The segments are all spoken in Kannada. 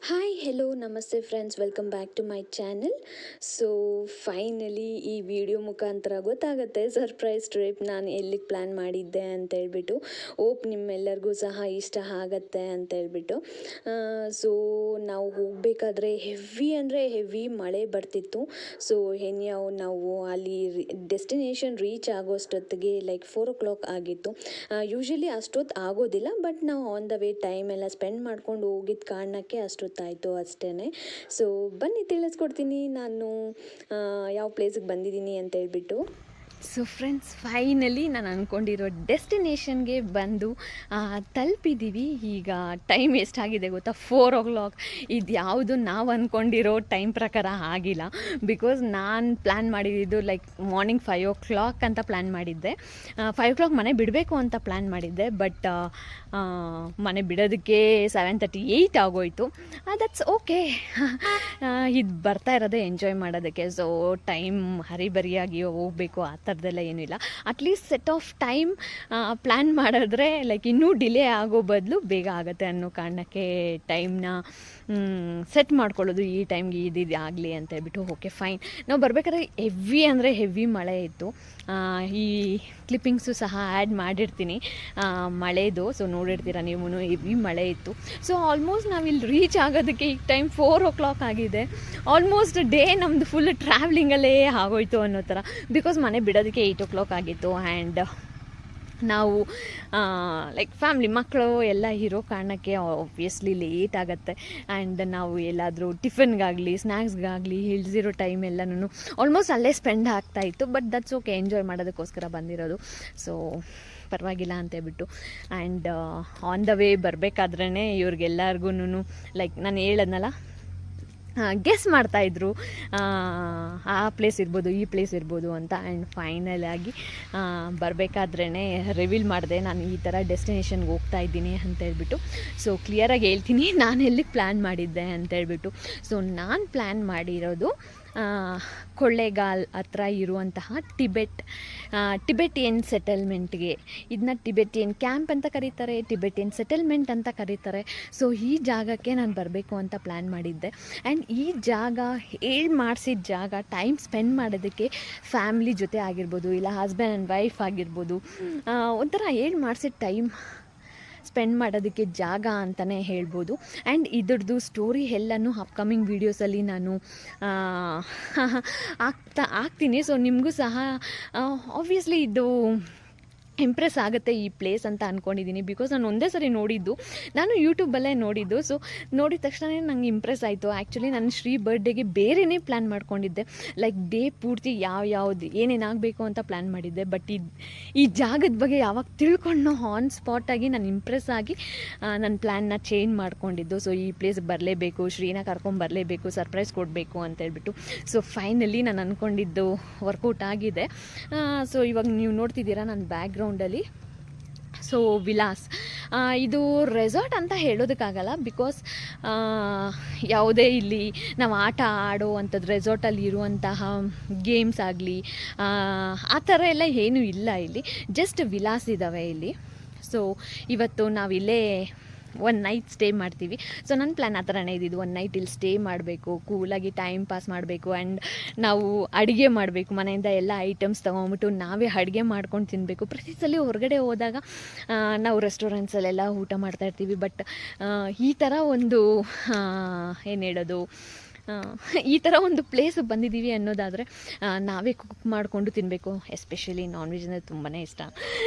ಹಾಯ್ ಹೆಲೋ ನಮಸ್ತೆ friends, welcome back to my channel. So finally ಈ ವಿಡಿಯೋ ಮುಖಾಂತರ ಗೊತ್ತಾಗುತ್ತೆ ಸರ್ಪ್ರೈಸ್ ಟ್ರಿಪ್ ನಾನು ಎಲ್ಲಿಗೆ ಪ್ಲ್ಯಾನ್ ಮಾಡಿದ್ದೆ ಅಂತೇಳ್ಬಿಟ್ಟು. ಓಪ್ ನಿಮ್ಮೆಲ್ಲರಿಗೂ ಸಹ ಇಷ್ಟ ಆಗತ್ತೆ ಅಂತೇಳ್ಬಿಟ್ಟು. ಸೊ ನಾವು ಹೋಗಬೇಕಾದ್ರೆ ಹೆವಿ ಮಳೆ ಬರ್ತಿತ್ತು. ಸೊ ನಾವು ಅಲ್ಲಿ ಡೆಸ್ಟಿನೇಷನ್ ರೀಚ್ ಆಗೋಷ್ಟೊತ್ತಿಗೆ ಲೈಕ್ 4 o'clock ಆಗಿತ್ತು. ಯೂಶ್ವಲಿ ಅಷ್ಟೊತ್ತು ಆಗೋದಿಲ್ಲ, ಬಟ್ ನಾವು ಆನ್ ದ ವೇ ಟೈಮ್ ಎಲ್ಲ ಸ್ಪೆಂಡ್ ಮಾಡ್ಕೊಂಡು ಹೋಗಿದ್ದ ಕಾರಣಕ್ಕೆ ಅಷ್ಟೊತ್ತಾಯಿತು ಅಷ್ಟೇ. ಸೊ ಬನ್ನಿ ತಿಳಿಸ್ಕೊಡ್ತೀನಿ ನಾನು ಯಾವ ಪ್ಲೇಸಿಗೆ ಬಂದಿದ್ದೀನಿ ಅಂತ ಹೇಳ್ಬಿಟ್ಟು. ಸೊ ಫ್ರೆಂಡ್ಸ್, ಫೈನಲಿ ನಾನು ಅಂದ್ಕೊಂಡಿರೋ ಡೆಸ್ಟಿನೇಷನ್ಗೆ ಬಂದು ತಲುಪಿದ್ದೀವಿ. ಈಗ ಟೈಮ್ ಎಷ್ಟಾಗಿದೆ ಗೊತ್ತಾ? 4 o'clock. ಇದು ಯಾವುದು ನಾವು ಅಂದ್ಕೊಂಡಿರೋ ಟೈಮ್ ಪ್ರಕಾರ ಆಗಿಲ್ಲ. ಬಿಕಾಸ್ ನಾನು ಪ್ಲ್ಯಾನ್ ಮಾಡಿದ್ದು ಲೈಕ್ ಮಾರ್ನಿಂಗ್ 5 o'clock ಅಂತ ಪ್ಲ್ಯಾನ್ ಮಾಡಿದ್ದೆ. 5 o'clock ಮನೆ ಬಿಡಬೇಕು ಅಂತ ಪ್ಲ್ಯಾನ್ ಮಾಡಿದ್ದೆ, ಬಟ್ ಮನೆ ಬಿಡೋದಕ್ಕೆ 7:38 ಆಗೋಯಿತು. That's okay. ಇದು ಬರ್ತಾ ಇರೋದೇ ಎಂಜಾಯ್ ಮಾಡೋದಕ್ಕೆ. ಸೊ ಟೈಮ್ ಹರಿಬರಿಯಾಗಿ ಹೋಗಬೇಕು ಆ ಥರದ್ದೆಲ್ಲ ಏನೂ ಇಲ್ಲ. At least set of time plan ಮಾಡಿದ್ರೆ ಲೈಕ್ ಇನ್ನೂ ಡಿಲೇ ಆಗೋ ಬದಲು ಬೇಗ ಆಗುತ್ತೆ ಅನ್ನೋ ಕಾರಣಕ್ಕೆ ಟೈಮ್ನ ಸೆಟ್ ಮಾಡ್ಕೊಳ್ಳೋದು, ಈ ಟೈಮ್ಗೆ ಇದು ಆಗಲಿ ಅಂತ ಹೇಳ್ಬಿಟ್ಟು. Okay fine. ನಾವು ಬರಬೇಕಾದ್ರೆ ಹೆವಿ ಮಳೆ ಇತ್ತು. ಈ ಕ್ಲಿಪ್ಪಿಂಗ್ಸು ಸಹ ಆ್ಯಡ್ ಮಾಡಿರ್ತೀನಿ ಮಳೆದು. ಸೊ ನೋಡಿರ್ತೀರ ನೀವು, ಹೆವಿ ಮಳೆ ಇತ್ತು. ಸೊ ಆಲ್ಮೋಸ್ಟ್ ನಾವಿಲ್ಲಿ ರೀಚ್ ಆಗೋದಕ್ಕೆ ಈಗ ಟೈಮ್ 4 o'clock ಆಗಿದೆ. ಆಲ್ಮೋಸ್ಟ್ ಡೇ ನಮ್ಮದು ಫುಲ್ ಟ್ರಾವ್ಲಿಂಗಲ್ಲೇ ಆಗೋಯ್ತು ಅನ್ನೋ ಥರ. ಬಿಕಾಸ್ ಮನೆ ಬಿಡೋದಕ್ಕೆ 8 o'clock ಆಗಿತ್ತು. ಆ್ಯಂಡ್ ನಾವು ಲೈಕ್ ಫ್ಯಾಮ್ಲಿ ಮಕ್ಕಳು ಎಲ್ಲ ಇರೋ ಕಾರಣಕ್ಕೆ ಆಬ್ವಿಯಸ್ಲಿ ಲೇಟ್ ಆಗುತ್ತೆ. ಆ್ಯಂಡ್ ನಾವು ಎಲ್ಲಾದರೂ ಟಿಫನ್ಗಾಗಲಿ ಸ್ನ್ಯಾಕ್ಸ್ಗಾಗಲಿ ಹಿಡಿದಿರೋ ಟೈಮ್ ಎಲ್ಲನೂ ಆಲ್ಮೋಸ್ಟ್ ಅಲ್ಲೇ ಸ್ಪೆಂಡ್ ಆಗ್ತಾಯಿತ್ತು. ಬಟ್ ದಟ್ಸ್ ಓಕೆ, ಎಂಜಾಯ್ ಮಾಡೋದಕ್ಕೋಸ್ಕರ ಬಂದಿರೋದು. ಸೊ ಪರವಾಗಿಲ್ಲ ಅಂತೇಳ್ಬಿಟ್ಟು. ಆ್ಯಂಡ್ ಆನ್ ದ ವೇ ಬರಬೇಕಾದ್ರೇ ಇವ್ರಿಗೆಲ್ಲರಿಗೂ ಲೈಕ್ ನಾನು ಹೇಳದ್ನಲ್ಲ, ಗೆಸ್ ಮಾಡ್ತಾಯಿದ್ರು ಆ ಪ್ಲೇಸ್ ಇರ್ಬೋದು, ಈ ಪ್ಲೇಸ್ ಇರ್ಬೋದು ಅಂತ. ಆ್ಯಂಡ್ ಫೈನಲ್ ಆಗಿ ಬರಬೇಕಾದ್ರೇ ರಿವೀಲ್ ಮಾಡಿದೆ ನಾನು ಈ ಥರ ಡೆಸ್ಟಿನೇಷನ್ಗೆ ಹೋಗ್ತಾ ಇದ್ದೀನಿ ಅಂತೇಳ್ಬಿಟ್ಟು. ಸೊ ಕ್ಲಿಯರಾಗಿ ಹೇಳ್ತೀನಿ ನಾನು ಎಲ್ಲಿಗೆ ಪ್ಲ್ಯಾನ್ ಮಾಡಿದ್ದೆ ಅಂತೇಳ್ಬಿಟ್ಟು. ಸೊ ನಾನು ಪ್ಲ್ಯಾನ್ ಮಾಡಿರೋದು ಕೊಳ್ಳೇಗಾಲ್ ಹತ್ರ ಇರುವಂತಹ ಟಿಬೆಟಿಯನ್ ಸೆಟಲ್ಮೆಂಟ್ಗೆ. ಇದನ್ನ ಟಿಬೆಟಿಯನ್ ಕ್ಯಾಂಪ್ ಅಂತ ಕರೀತಾರೆ, ಟಿಬೆಟಿಯನ್ ಸೆಟಲ್ಮೆಂಟ್ ಅಂತ ಕರೀತಾರೆ. ಸೊ ಈ ಜಾಗಕ್ಕೆ ನಾನು ಬರಬೇಕು ಅಂತ ಪ್ಲ್ಯಾನ್ ಮಾಡಿದ್ದೆ. ಆ್ಯಂಡ್ ಈ ಜಾಗ ಮಾಡಿಸಿದ ಜಾಗ, ಟೈಮ್ ಸ್ಪೆಂಡ್ ಮಾಡೋದಕ್ಕೆ ಫ್ಯಾಮ್ಲಿ ಜೊತೆ ಆಗಿರ್ಬೋದು, ಇಲ್ಲ ಹಸ್ಬೆಂಡ್ ಆ್ಯಂಡ್ ವೈಫ್ ಆಗಿರ್ಬೋದು, ಒಂಥರ ಮಾಡಿಸಿದ ಟೈಮ್ ಸ್ಪೆಂಡ್ ಮಾಡೋದಕ್ಕೆ ಜಾಗ ಅಂತಲೇ ಹೇಳ್ಬೋದು. ಆ್ಯಂಡ್ ಇದ್ರದ್ದು ಸ್ಟೋರಿ ಎಲ್ಲನೂ ಅಪ್ಕಮಿಂಗ್ ವೀಡಿಯೋಸಲ್ಲಿ ನಾನು ಆಗ್ತೀನಿ. ಸೊ ನಿಮಗೂ ಸಹ ಆಬ್ವಿಯಸ್ಲಿ ಇದು ಇಂಪ್ರೆಸ್ ಆಗುತ್ತೆ ಈ ಪ್ಲೇಸ್ ಅಂತ ಅಂದ್ಕೊಂಡಿದ್ದೀನಿ. ಬಿಕಾಸ್ ನಾನು ಒಂದೇ ಸರಿ ನೋಡಿದ್ದು, ನಾನು ಯೂಟ್ಯೂಬಲ್ಲೇ ನೋಡಿದ್ದು. ಸೊ ನೋಡಿದ ತಕ್ಷಣ ನಂಗೆ ಇಂಪ್ರೆಸ್ ಆಯಿತು. ಆ್ಯಕ್ಚುಲಿ ನಾನು ಶ್ರೀ ಬರ್ಡೇಗೆ ಬೇರೆಯೇ ಪ್ಲ್ಯಾನ್ ಮಾಡ್ಕೊಂಡಿದ್ದೆ. ಲೈಕ್ ಡೇ ಪೂರ್ತಿ ಯಾವ್ದು ಏನೇನಾಗಬೇಕು ಅಂತ ಪ್ಲ್ಯಾನ್ ಮಾಡಿದ್ದೆ. ಬಟ್ ಈ ಜಾಗದ ಬಗ್ಗೆ ಯಾವಾಗ ತಿಳ್ಕೊಂಡು ಆನ್ ಸ್ಪಾಟಾಗಿ ನಾನು ಇಂಪ್ರೆಸ್ ಆಗಿ ನನ್ನ ಪ್ಲ್ಯಾನ್ನ ಚೇಂಜ್ ಮಾಡ್ಕೊಂಡಿದ್ದು. ಸೊ ಈ ಪ್ಲೇಸ್ ಬರಲೇಬೇಕು, ಶ್ರೀನ ಕರ್ಕೊಂಬರಲೇಬೇಕು, ಸರ್ಪ್ರೈಸ್ ಕೊಡಬೇಕು ಅಂತೇಳ್ಬಿಟ್ಟು. ಸೊ ಫೈನಲಿ ನಾನು ಅಂದ್ಕೊಂಡಿದ್ದು ವರ್ಕೌಟ್ ಆಗಿದೆ. ಸೊ ಇವಾಗ ನೀವು ನೋಡ್ತಿದ್ದೀರಾ ನನ್ನ ಬ್ಯಾಕ್ಗ್ರೌಂಡಲ್ಲಿ. ಸೊ ವಿಲಾಸ್, ಇದು ರೆಸಾರ್ಟ್ ಅಂತ ಹೇಳೋದಕ್ಕಾಗಲ್ಲ. ಬಿಕಾಸ್ ಯಾವುದೇ ಇಲ್ಲಿ ನಾವು ಆಟ ಆಡೋ ಅಂಥದ್ದು ರೆಸಾರ್ಟಲ್ಲಿ ಇರುವಂತಹ ಗೇಮ್ಸ್ ಆಗಲಿ ಆ ಥರ ಎಲ್ಲ ಏನೂ ಇಲ್ಲ ಇಲ್ಲಿ. ಜಸ್ಟ್ ವಿಲಾಸ್ ಇದ್ದಾವೆ ಇಲ್ಲಿ. ಸೊ ಇವತ್ತು ನಾವಿಲ್ಲೇ 1 night ಸ್ಟೇ ಮಾಡ್ತೀವಿ. ಸೊ ನನ್ನ ಪ್ಲ್ಯಾನ್ ಆ ಥರನೇ ಇದ್ದಿದ್ದು. 1 night ಇಲ್ಲಿ ಸ್ಟೇ ಮಾಡಬೇಕು, ಕೂಲಾಗಿ ಟೈಮ್ ಪಾಸ್ ಮಾಡಬೇಕು. ಆ್ಯಂಡ್ ನಾವು ಅಡುಗೆ ಮಾಡಬೇಕು, ಮನೆಯಿಂದ ಎಲ್ಲ ಐಟಮ್ಸ್ ತೊಗೊಂಬಿಟ್ಟು ನಾವೇ ಅಡುಗೆ ಮಾಡ್ಕೊಂಡು ತಿನ್ನಬೇಕು. ಪ್ರತಿ ಸಲ ಹೊರಗಡೆ ಹೋದಾಗ ನಾವು ರೆಸ್ಟೋರೆಂಟ್ಸಲ್ಲೆಲ್ಲ ಊಟ ಮಾಡ್ತಾಯಿರ್ತೀವಿ. ಬಟ್ ಈ ಥರ ಒಂದು ಏನು ಹೇಳೋದು, ಈ ಥರ ಒಂದು ಪ್ಲೇಸ್ ಬಂದಿದ್ದೀವಿ ಅನ್ನೋದಾದರೆ ನಾವೇ ಕುಕ್ ಮಾಡಿಕೊಂಡು ತಿನ್ನಬೇಕು. ಎಸ್ಪೆಷಲಿ ನಾನ್ ವೆಜ್ ಅಂದರೆ ತುಂಬಾ ಇಷ್ಟ.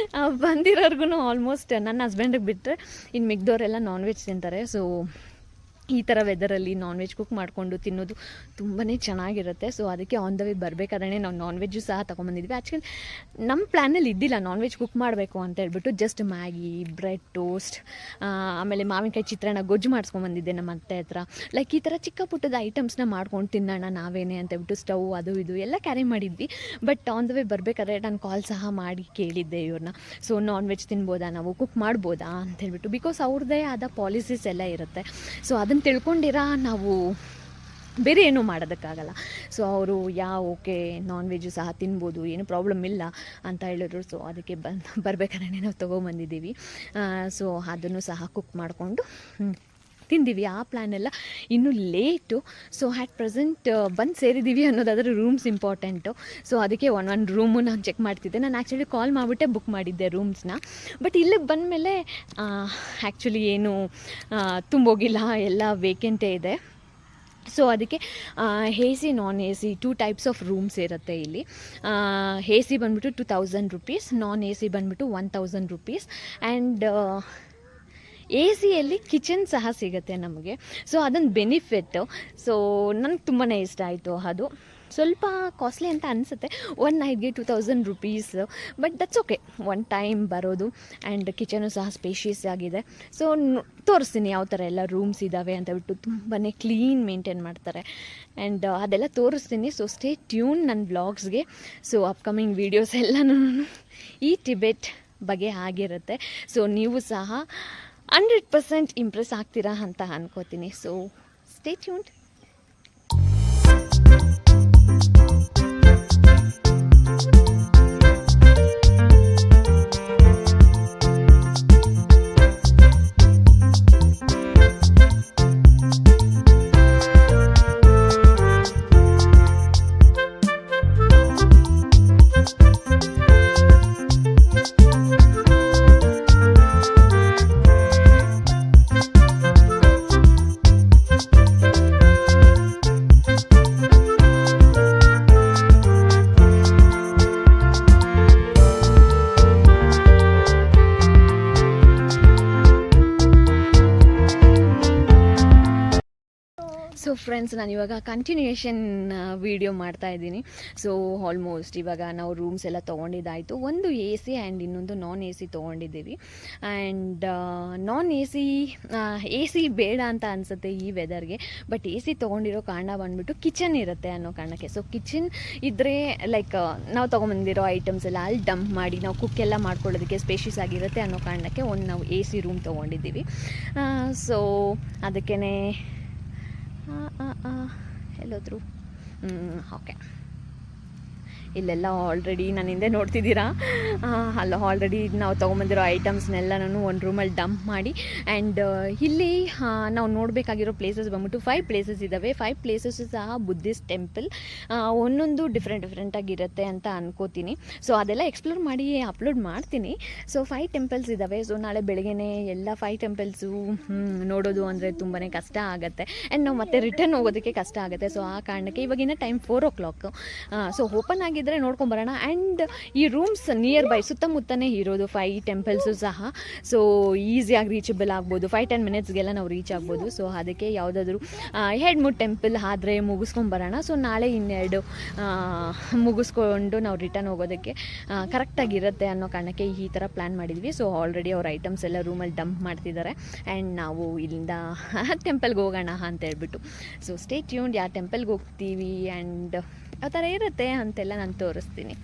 ಬಂದಿರೋರ್ಗು ಆಲ್ಮೋಸ್ಟ್ ನನ್ನ ಹಸ್ಬೆಂಡಿಗೆ ಬಿಟ್ಟರೆ ಇನ್ನು ಮಿಕ್ದವರೆಲ್ಲ ನಾನ್ ವೆಜ್ ತಿಂತಾರೆ. ಸೊ ಈ ಥರ ವೆದರಲ್ಲಿ ನಾನ್ ವೆಜ್ ಕುಕ್ ಮಾಡಿಕೊಂಡು ತಿನ್ನೋದು ತುಂಬಾ ಚೆನ್ನಾಗಿರುತ್ತೆ. ಸೊ ಅದಕ್ಕೆ ಆನ್ ದ ವೇ ಬರಬೇಕಾದ್ರೆ ನಾವು ನಾನ್ ವೆಜ್ಜು ಸಹ ತೊಗೊಂಬಂದಿದ್ವಿ. ಆ್ಯಕ್ಚುಲಿ ನಮ್ಮ ಪ್ಲ್ಯಾನಲ್ಲಿ ಇದ್ದಿಲ್ಲ ನಾನ್ ವೆಜ್ ಕುಕ್ ಮಾಡಬೇಕು ಅಂತ ಹೇಳ್ಬಿಟ್ಟು. ಜಸ್ಟ್ ಮ್ಯಾಗಿ, ಬ್ರೆಡ್ ಟೋಸ್ಟ್, ಆಮೇಲೆ ಮಾವಿನಕಾಯಿ ಚಿತ್ರಾನ್ನ ಗೊಜ್ಜು ಮಾಡಿಸ್ಕೊಂಬಂದಿದ್ದೆ ನಮ್ಮ ಅತ್ತೆ ಹತ್ರ. ಲೈಕ್ ಈ ಥರ ಚಿಕ್ಕ ಪುಟ್ಟದ ಐಟಮ್ಸ್ನ ಮಾಡ್ಕೊಂಡು ತಿನ್ನೋಣ ನಾವೇನೇ ಅಂತ ಹೇಳ್ಬಿಟ್ಟು ಸ್ಟವ್ ಅದು ಇದು ಎಲ್ಲ ಕ್ಯಾರಿ ಮಾಡಿದ್ವಿ. ಬಟ್ ಆನ್ ದ ವೇ ಬರಬೇಕಾದ್ರೆ ನಾನು ಕಾಲ್ ಸಹ ಮಾಡಿ ಕೇಳಿದ್ದೆ ಇವ್ರನ್ನ. ಸೊ ನಾನ್ ವೆಜ್ ತಿನ್ಬೋದಾ, ನಾವು ಕುಕ್ ಮಾಡ್ಬೋದಾ ಅಂತ ಹೇಳ್ಬಿಟ್ಟು. ಬಿಕಾಸ್ ಅವ್ರದ್ದೇ ಆದ ಪಾಲಿಸೀಸ್ ಎಲ್ಲ ಇರುತ್ತೆ. ಸೊ ಅದನ್ನು ತಿಳ್ಕೊಂಡಿರಾ ನಾವು ಬೇರೆ ಏನೂ ಮಾಡೋದಕ್ಕಾಗಲ್ಲ. ಸೊ ಅವರು ಓಕೆ ನಾನ್ ವೆಜ್ಜು ಸಹ ತಿನ್ಬೋದು, ಏನು ಪ್ರಾಬ್ಲಮ್ ಇಲ್ಲ ಅಂತ ಹೇಳಿದ್ರು. ಸೊ ಅದಕ್ಕೆ ಬರಬೇಕಾದ್ರೆ ನಾವು ತೊಗೊಂಬಂದಿದ್ದೀವಿ. ಸೊ ಅದನ್ನು ಸಹ ಕುಕ್ ಮಾಡಿಕೊಂಡು ತಿಂದೀವಿ, ಆ ಪ್ಲ್ಯಾನ್ ಎಲ್ಲ ಇನ್ನೂ ಲೇಟು. ಸೊ ಅಟ್ ಪ್ರೆಸೆಂಟ್ ಬಂದು ಸೇರಿದ್ದೀವಿ ಅನ್ನೋದಾದರೆ ರೂಮ್ಸ್ ಇಂಪಾರ್ಟೆಂಟು. ಸೊ ಅದಕ್ಕೆ ಒಂದು ರೂಮು ನಾನು ಚೆಕ್ ಮಾಡ್ತಿದ್ದೆ. ನಾನು ಆ್ಯಕ್ಚುಲಿ ಕಾಲ್ ಮಾಡಿಬಿಟ್ಟೆ ಬುಕ್ ಮಾಡಿದ್ದೆ ರೂಮ್ಸ್ನ. ಬಟ್ ಇಲ್ಲಿಗೆ ಬಂದಮೇಲೆ ಆ್ಯಕ್ಚುಲಿ ಏನು ತುಂಬೋಗಿಲ್ಲ, ಎಲ್ಲ ವೇಕೆಂಟೇ ಇದೆ. ಸೊ ಅದಕ್ಕೆ A C non A C 2 types of rooms ಇರುತ್ತೆ ಇಲ್ಲಿ. ಎ ಸಿ ಬಂದುಬಿಟ್ಟು 2000 ರುಪೀಸ್, ನಾನ್ ಎ ಸಿ ಬಂದುಬಿಟ್ಟು 1000 ರುಪೀಸ್. ಆ್ಯಂಡ್ ಎ ಸಿಯಲ್ಲಿ ಕಿಚನ್ ಸಹ ಸಿಗುತ್ತೆ ನಮಗೆ. ಸೊ ಅದೊಂದು ಬೆನಿಫಿಟ್ಟು. ಸೊ ನನಗೆ ತುಂಬಾ ಇಷ್ಟ ಆಯಿತು. ಅದು ಸ್ವಲ್ಪ ಕಾಸ್ಟ್ಲಿ ಅಂತ ಅನಿಸುತ್ತೆ, 1 ನೈಟ್ಗೆ 2000 rupees. But that's okay, one time ಬರೋದು. ಆ್ಯಂಡ್ ಕಿಚನು ಸಹ ಸ್ಪೇಷಿಯಸ್ ಆಗಿದೆ. ಸೊ ತೋರಿಸ್ತೀನಿ ಯಾವ ಥರ ಎಲ್ಲ ರೂಮ್ಸ್ ಇದ್ದಾವೆ ಅಂತ ಬಿಟ್ಟು. ತುಂಬಾ ಕ್ಲೀನ್ ಮೇಂಟೈನ್ ಮಾಡ್ತಾರೆ ಆ್ಯಂಡ್ ಅದೆಲ್ಲ ತೋರಿಸ್ತೀನಿ. ಸೊ ಸ್ಟೇ ಟ್ಯೂನ್ ನನ್ನ ವ್ಲಾಗ್ಸ್ಗೆ. ಸೊ ಅಪ್ಕಮಿಂಗ್ ವೀಡಿಯೋಸ್ ಎಲ್ಲನೂ ಈ ಟಿಬೆಟ್ ಬಗ್ಗೆ ಆಗಿರುತ್ತೆ. ಸೊ ನೀವು ಸಹ 100% ಇಂಪ್ರೆಸ್ ಆಗ್ತೀರಾ ಅಂತ ಅನ್ಕೋತೀನಿ. So stay tuned. So friends, ನಾನು ಇವಾಗ ಕಂಟಿನ್ಯೂಯೇಷನ್ ವೀಡಿಯೋ ಮಾಡ್ತಾಯಿದ್ದೀನಿ. ಸೊ ಆಲ್ಮೋಸ್ಟ್ ಇವಾಗ ನಾವು ರೂಮ್ಸ್ ಎಲ್ಲ ತೊಗೊಂಡಿದ್ದಾಯಿತು. ಒಂದು ಎ ಸಿ ಆ್ಯಂಡ್ ಇನ್ನೊಂದು ನಾನ್ ಎ ಸಿ ತೊಗೊಂಡಿದ್ದೀವಿ. ಆ್ಯಂಡ್ ನಾನ್ ಎ ಸಿ ಬೇಡ ಅಂತ ಅನಿಸುತ್ತೆ ಈ ವೆದರ್ಗೆ. ಬಟ್ ಎ ಸಿ ತೊಗೊಂಡಿರೋ ಕಾರಣ ಬಂದುಬಿಟ್ಟು ಕಿಚನ್ ಇರುತ್ತೆ ಅನ್ನೋ ಕಾರಣಕ್ಕೆ. ಸೊ ಕಿಚನ್ ಇದ್ದರೆ ಲೈಕ್ ನಾವು ತೊಗೊಂಬಂದಿರೋ ಐಟಮ್ಸ್ ಎಲ್ಲ ಅಲ್ಲಿ ಡಂಪ್ ಮಾಡಿ ನಾವು ಕುಕ್ ಎಲ್ಲ ಮಾಡ್ಕೊಳ್ಳೋದಕ್ಕೆ ಸ್ಪೇಷಿಯಸ್ ಆಗಿರುತ್ತೆ ಅನ್ನೋ ಕಾರಣಕ್ಕೆ ನಾವು ಎ ಸಿ ರೂಮ್ ತೊಗೊಂಡಿದ್ದೀವಿ. ಸೊ ಅದಕ್ಕೇ ಎಲ್ಲೋದ್ರು ಓಕೆ, ಇಲ್ಲೆಲ್ಲ ಆಲ್ರೆಡಿ ನಾನು ಹಿಂದೆ ನೋಡ್ತಿದ್ದೀರಾ, ಅಲ್ಲ ಆಲ್ರೆಡಿ ನಾವು ತೊಗೊಂಬಂದಿರೋ ಐಟಮ್ಸ್ನೆಲ್ಲನೂ ಒಂದು ರೂಮಲ್ಲಿ ಡಂಪ್ ಮಾಡಿ. ಆ್ಯಂಡ್ ಇಲ್ಲಿ ನಾವು ನೋಡಬೇಕಾಗಿರೋ ಪ್ಲೇಸಸ್ ಬಂದ್ಬಿಟ್ಟು 5 ಪ್ಲೇಸಸ್ ಇದ್ದಾವೆ. 5 ಪ್ಲೇಸಸ್ಸು ಸಹ ಬುದ್ಧಿಸ್ಟ್ ಟೆಂಪಲ್. ಒಂದೊಂದು ಡಿಫ್ರೆಂಟಾಗಿರುತ್ತೆ ಅಂತ ಅನ್ಕೋತೀನಿ. ಸೊ ಅದೆಲ್ಲ ಎಕ್ಸ್ಪ್ಲೋರ್ ಮಾಡಿ ಅಪ್ಲೋಡ್ ಮಾಡ್ತೀನಿ. ಸೊ 5 ಟೆಂಪಲ್ಸ್ ಇದ್ದಾವೆ. ಸೊ ನಾಳೆ ಬೆಳಗ್ಗೆನೇ ಎಲ್ಲ 5 ಟೆಂಪಲ್ಸು ನೋಡೋದು ಅಂದರೆ ತುಂಬಾ ಕಷ್ಟ ಆಗುತ್ತೆ. ಆ್ಯಂಡ್ ನಾವು ಮತ್ತೆ ರಿಟರ್ನ್ ಹೋಗೋದಕ್ಕೆ ಕಷ್ಟ ಆಗುತ್ತೆ. ಸೊ ಆ ಕಾರಣಕ್ಕೆ ಇವಾಗಿನ ಟೈಮ್ 4 o'clock. ಸೊ ಓಪನ್ ಆಗಿ ನೋಡ್ಕೊಂಬರೋಣ. ಆ್ಯಂಡ್ ಈ ರೂಮ್ಸ್ ನಿಯರ್ ಬೈ ಸುತ್ತಮುತ್ತನೇ ಇರೋದು 5 ಟೆಂಪಲ್ಸು ಸಹ. ಸೊ ಈಸಿಯಾಗಿ ರೀಚಬಲ್ ಆಗ್ಬೋದು. 5-10 ಮಿನಿಟ್ಸ್ಗೆಲ್ಲ ನಾವು ರೀಚ್ ಆಗ್ಬೋದು. ಸೊ ಅದಕ್ಕೆ ಯಾವುದಾದ್ರೂ 2-3 ಟೆಂಪಲ್ ಆದರೆ ಮುಗಿಸ್ಕೊಂಬರೋಣ. ಸೊ ನಾಳೆ ಇನ್ನೆರಡು ಮುಗಿಸ್ಕೊಂಡು ನಾವು ರಿಟರ್ನ್ ಹೋಗೋದಕ್ಕೆ ಕರೆಕ್ಟಾಗಿರುತ್ತೆ ಅನ್ನೋ ಕಾರಣಕ್ಕೆ ಈ ಥರ ಪ್ಲ್ಯಾನ್ ಮಾಡಿದ್ವಿ. ಸೊ ಆಲ್ರೆಡಿ ಅವ್ರ ಐಟಮ್ಸ್ ಎಲ್ಲ ರೂಮಲ್ಲಿ ಡಂಪ್ ಮಾಡ್ತಿದ್ದಾರೆ. ಆ್ಯಂಡ್ ನಾವು ಇಲ್ಲಿಂದ ಟೆಂಪಲ್ಗೆ ಹೋಗೋಣ ಅಂತ ಹೇಳ್ಬಿಟ್ಟು. ಸೊ ಸ್ಟೇ ಟ್ಯೂನ್ಡ್, ಯಾವ ಟೆಂಪಲ್ಗೆ ಹೋಗ್ತೀವಿ ಆ್ಯಂಡ್ ಯಾವ ಥರ ಇರುತ್ತೆ ಅಂತೆಲ್ಲ ನಾನು ತೋರಿಸ್ತೀನಿ.